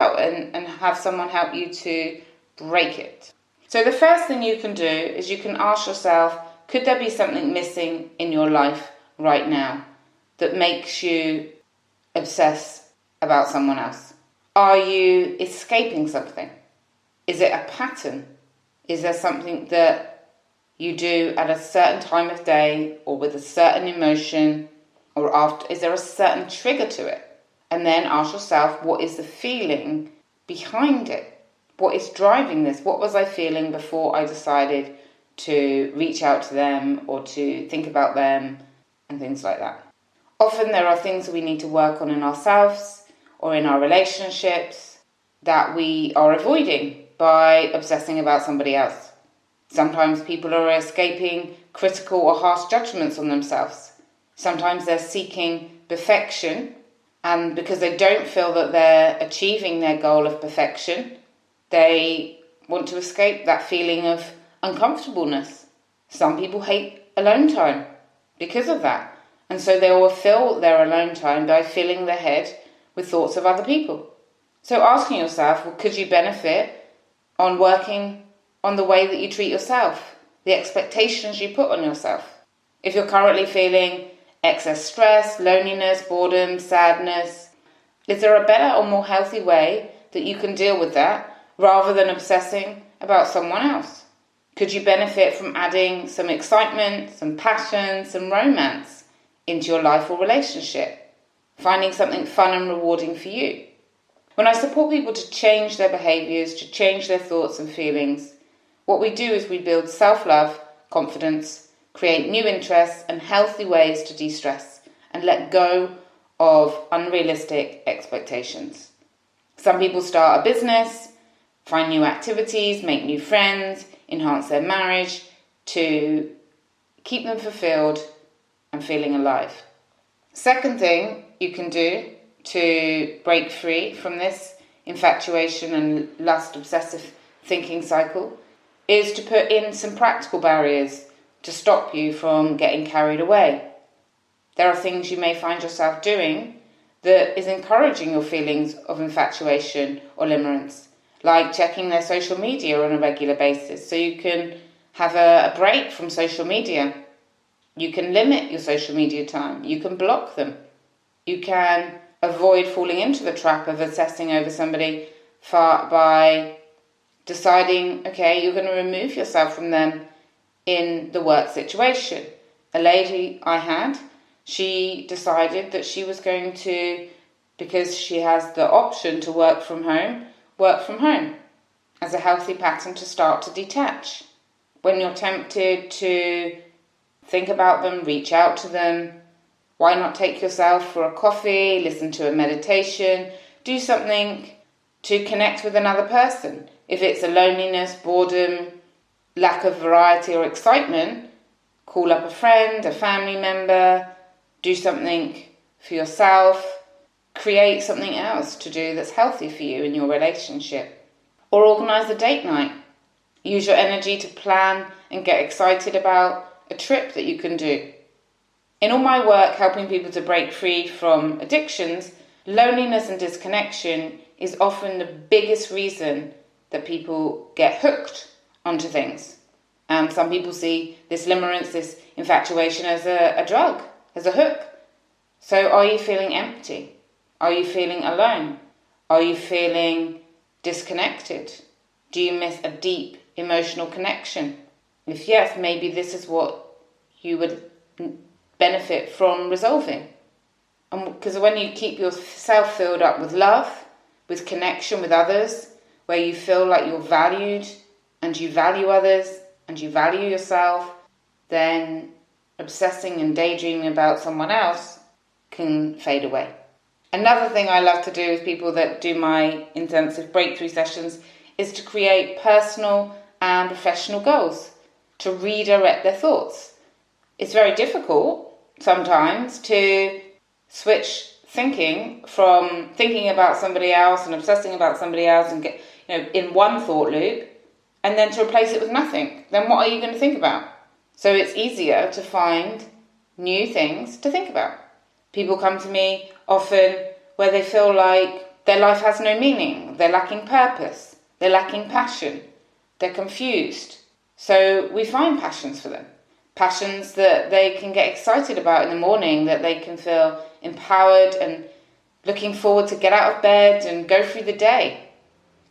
and have someone help you to break it. So the first thing you can do is you can ask yourself, could there be something missing in your life right now that makes you obsess about someone else? Are you escaping something? Is it a pattern? Is there something that you do at a certain time of day or with a certain emotion, or after? Is there a certain trigger to it? And then ask yourself, what is the feeling behind it? What is driving this? What was I feeling before I decided to reach out to them or to think about them and things like that? Often there are things that we need to work on in ourselves or in our relationships that we are avoiding by obsessing about somebody else. Sometimes people are escaping critical or harsh judgments on themselves. Sometimes they're seeking perfection, and because they don't feel that they're achieving their goal of perfection, they want to escape that feeling of uncomfortableness. Some people hate alone time because of that. And so they will fill their alone time by filling their head with thoughts of other people. So asking yourself, well, could you benefit on working on the way that you treat yourself, the expectations you put on yourself? If you're currently feeling excess stress, loneliness, boredom, sadness, is there a better or more healthy way that you can deal with that rather than obsessing about someone else? Could you benefit from adding some excitement, some passion, some romance into your life or relationship? Finding something fun and rewarding for you. When I support people to change their behaviours, to change their thoughts and feelings, what we do is we build self-love, confidence, create new interests and healthy ways to de-stress and let go of unrealistic expectations. Some people start a business, find new activities, make new friends, enhance their marriage to keep them fulfilled and feeling alive. Second thing you can do to break free from this infatuation and lust obsessive thinking cycle is to put in some practical barriers to stop you from getting carried away. There are things you may find yourself doing that is encouraging your feelings of infatuation or limerence, like checking their social media on a regular basis so you can have a break from social media. You can limit your social media time. You can block them. You can avoid falling into the trap of obsessing over somebody by deciding, okay, you're going to remove yourself from them in the work situation. A lady I had, she decided that she was going to, because she has the option to work from home as a healthy pattern to start to detach. When you're tempted to think about them, reach out to them, why not take yourself for a coffee, listen to a meditation, do something to connect with another person. If it's a loneliness, boredom, lack of variety or excitement, call up a friend, a family member, do something for yourself, create something else to do that's healthy for you in your relationship. Or organise a date night. Use your energy to plan and get excited about a trip that you can do. In all my work helping people to break free from addictions, loneliness and disconnection is often the biggest reason that people get hooked onto things. And some people see this limerence, this infatuation as a drug, as a hook. So are you feeling empty? Are you feeling alone? Are you feeling disconnected? Do you miss a deep emotional connection? If yes, maybe this is what you would benefit from resolving. Because when you keep yourself filled up with love, with connection with others, where you feel like you're valued and you value others and you value yourself, then obsessing and daydreaming about someone else can fade away. Another thing I love to do with people that do my intensive breakthrough sessions is to create personal and professional goals, to redirect their thoughts. It's very difficult sometimes to switch thinking from thinking about somebody else and obsessing about somebody else and get in one thought loop, and then to replace it with nothing. Then what are you going to think about? So it's easier to find new things to think about. People come to me often where they feel like their life has no meaning, they're lacking purpose, they're lacking passion, they're confused. So we find passions for them. Passions that they can get excited about in the morning, that they can feel empowered and looking forward to get out of bed and go through the day.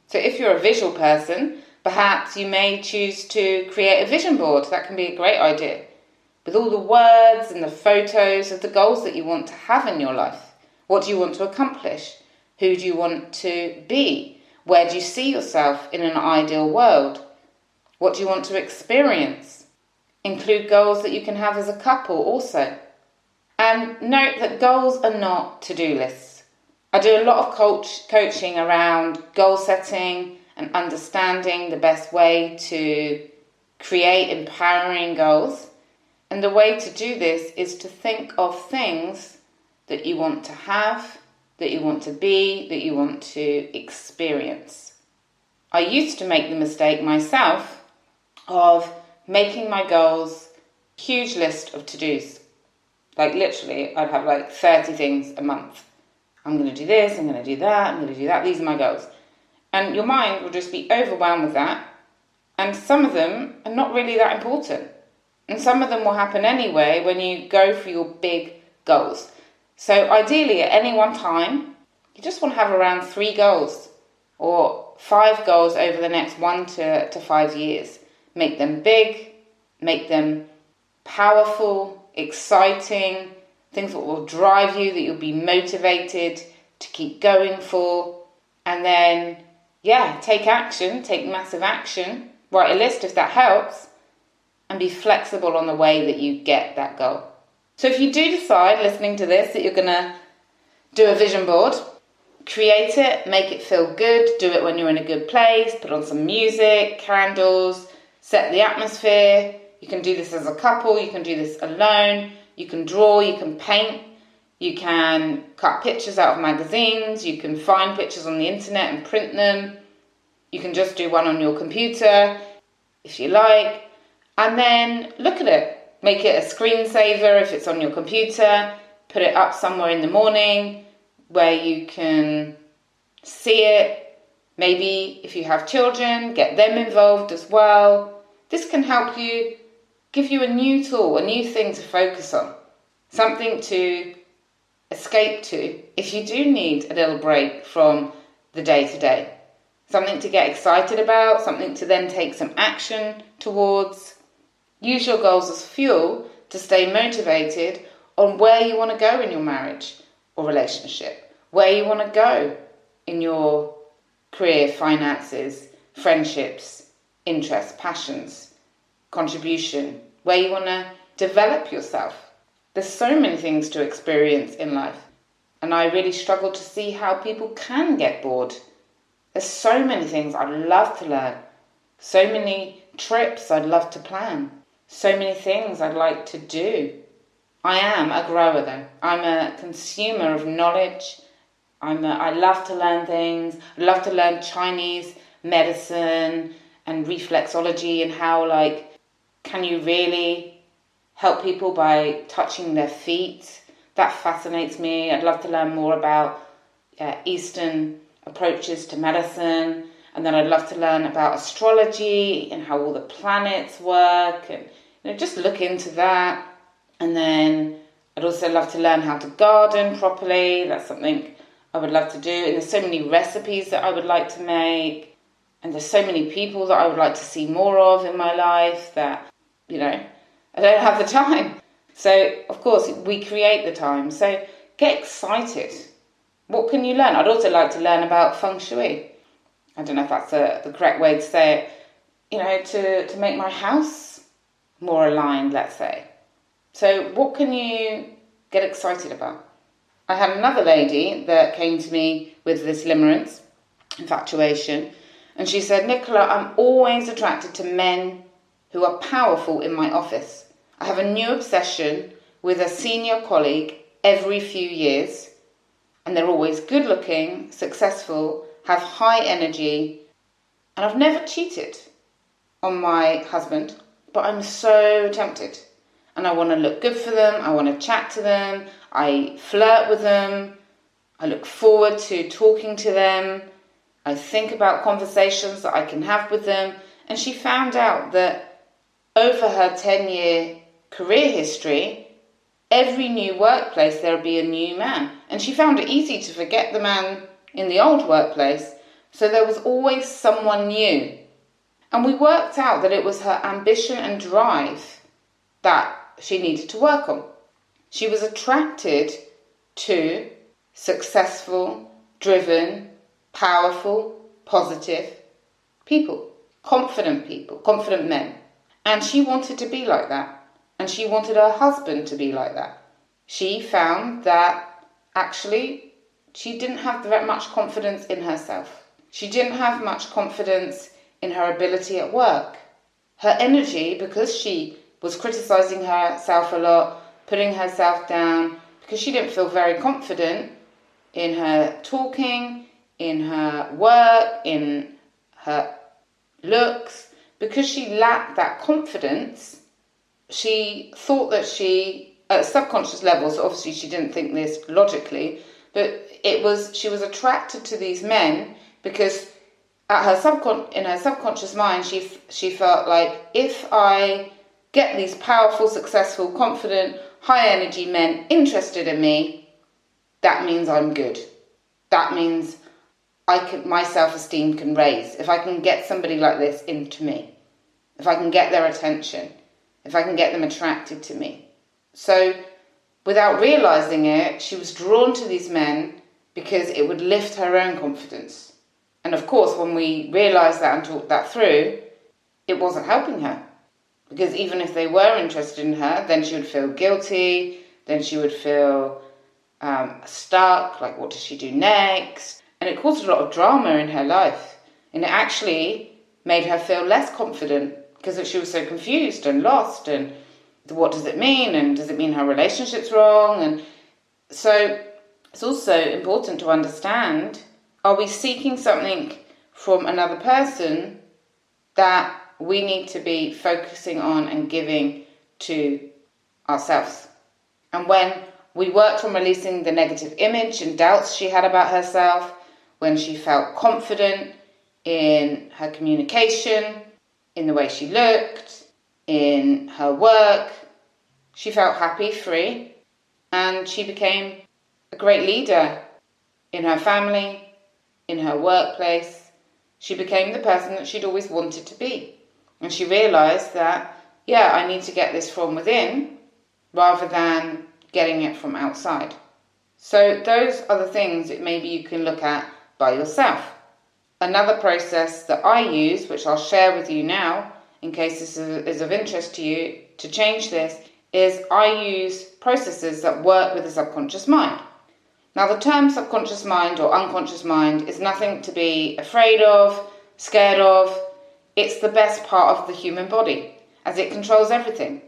So if you're a visual person, perhaps you may choose to create a vision board. That can be a great idea, with all the words and the photos of the goals that you want to have in your life. What do you want to accomplish? Who do you want to be? Where do you see yourself in an ideal world? What do you want to experience? Include goals that you can have as a couple also. And note that goals are not to-do lists. I do a lot of coaching around goal setting and understanding the best way to create empowering goals. And the way to do this is to think of things that you want to have, that you want to be, that you want to experience. I used to make the mistake myself of making my goals a huge list of to-dos. Like literally, I'd have like 30 things a month. I'm going to do this, I'm going to do that, I'm going to do that. These are my goals. And your mind will just be overwhelmed with that. And some of them are not really that important. And some of them will happen anyway when you go for your big goals. So ideally, at any one time, you just want to have around 3 goals or 5 goals over the next 1 to 5 years. Make them big, make them powerful, exciting, things that will drive you, that you'll be motivated to keep going for. And then, take action, take massive action, write a list if that helps, and be flexible on the way that you get that goal. So if you do decide, listening to this, that you're going to do a vision board, create it, make it feel good, do it when you're in a good place, put on some music, candles, set the atmosphere. You can do this as a couple, you can do this alone, you can draw, you can paint, you can cut pictures out of magazines, you can find pictures on the internet and print them, you can just do one on your computer if you like, and then look at it. Make it a screensaver if it's on your computer, put it up somewhere in the morning where you can see it. Maybe if you have children, get them involved as well. This can help you, give you a new tool, a new thing to focus on, something to escape to if you do need a little break from the day-to-day, something to get excited about, something to then take some action towards. Use your goals as fuel to stay motivated on where you want to go in your marriage or relationship, where you want to go in your career, finances, friendships, interests, passions, contribution, where you want to develop yourself. There's so many things to experience in life, and I really struggle to see how people can get bored. There's so many things I'd love to learn, so many trips I'd love to plan, so many things I'd like to do. I am a grower though. I'm a consumer of knowledge. I love to learn things. I love to learn Chinese medicine and reflexology and how, can you really help people by touching their feet? That fascinates me. I'd love to learn more about Eastern approaches to medicine. And then I'd love to learn about astrology and how all the planets work and just look into that. And then I'd also love to learn how to garden properly. That's something I would love to do. And there's so many recipes that I would like to make. And there's so many people that I would like to see more of in my life that, I don't have the time. So, of course, we create the time. So get excited. What can you learn? I'd also like to learn about feng shui. I don't know if that's the correct way to say it. To make my house more aligned, let's say. So what can you get excited about? I had another lady that came to me with this limerence, infatuation, and she said, Nicola, I'm always attracted to men who are powerful in my office. I have a new obsession with a senior colleague every few years, and they're always good looking, successful, have high energy, and I've never cheated on my husband, but I'm so tempted. And I want to look good for them, I want to chat to them, I flirt with them, I look forward to talking to them. I think about conversations that I can have with them. And she found out that over her 10-year career history, every new workplace there would be a new man. And she found it easy to forget the man in the old workplace. So there was always someone new. And we worked out that it was her ambition and drive that she needed to work on. She was attracted to successful, driven, powerful, positive people, confident men. And she wanted to be like that. And she wanted her husband to be like that. She found that actually she didn't have that much confidence in herself. She didn't have much confidence in her ability at work. Her energy, because she was criticizing herself a lot, putting herself down, because she didn't feel very confident in her talking, in her work, in her looks, because she lacked that confidence, she thought that she, at subconscious levels, obviously she didn't think this logically, but she was attracted to these men because in her subconscious mind, she felt like, if I get these powerful, successful, confident, high energy men interested in me, that means I'm good. That means my self-esteem can raise. If I can get somebody like this into me, if I can get their attention, if I can get them attracted to me. So without realizing it, she was drawn to these men because it would lift her own confidence. And of course, when we realized that and talked that through, it wasn't helping her. Because even if they were interested in her, then she would feel guilty, then she would feel stuck, like what does she do next? And it caused a lot of drama in her life. And it actually made her feel less confident because she was so confused and lost. And what does it mean? And does it mean her relationship's wrong? And so it's also important to understand, are we seeking something from another person that we need to be focusing on and giving to ourselves? And when we worked on releasing the negative image and doubts she had about herself, when she felt confident in her communication, in the way she looked, in her work, she felt happy, free, and she became a great leader in her family, in her workplace. She became the person that she'd always wanted to be. And she realised that, I need to get this from within rather than getting it from outside. So those are the things that maybe you can look at by yourself. Another process that I use, which I'll share with you now, in case this is of interest to you, to change this, is I use processes that work with the subconscious mind. Now, the term subconscious mind or unconscious mind is nothing to be afraid of, scared of. It's the best part of the human body, as it controls everything.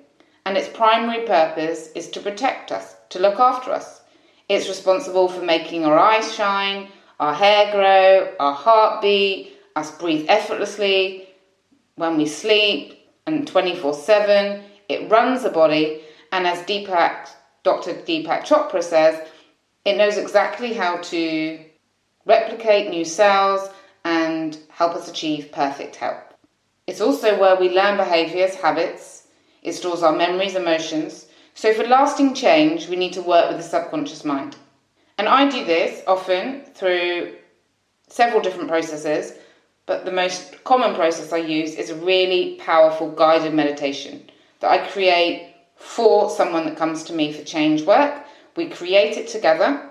And its primary purpose is to protect us, to look after us. It's responsible for making our eyes shine, our hair grow, our heart beat, us breathe effortlessly, when we sleep, and 24/7. It runs the body, and as Dr. Deepak Chopra says, it knows exactly how to replicate new cells and help us achieve perfect health. It's also where we learn behaviours, habits. It stores our memories, emotions. So for lasting change, we need to work with the subconscious mind. And I do this often through several different processes, but the most common process I use is a really powerful guided meditation that I create for someone that comes to me for change work. We create it together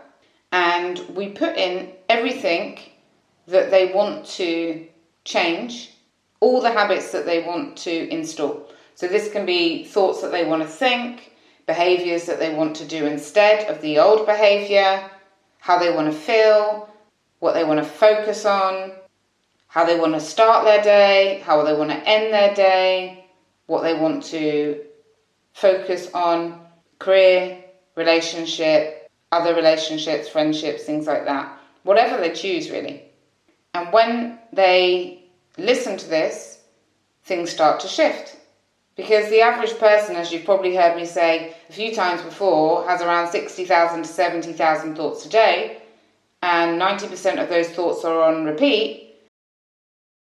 and we put in everything that they want to change, all the habits that they want to install. So this can be thoughts that they want to think, behaviours that they want to do instead of the old behaviour, how they want to feel, what they want to focus on, how they want to start their day, how they want to end their day, what they want to focus on, career, relationship, other relationships, friendships, things like that. Whatever they choose, really. And when they listen to this, things start to shift. Because the average person, as you've probably heard me say a few times before, has around 60,000 to 70,000 thoughts a day. and 90% of those thoughts are on repeat,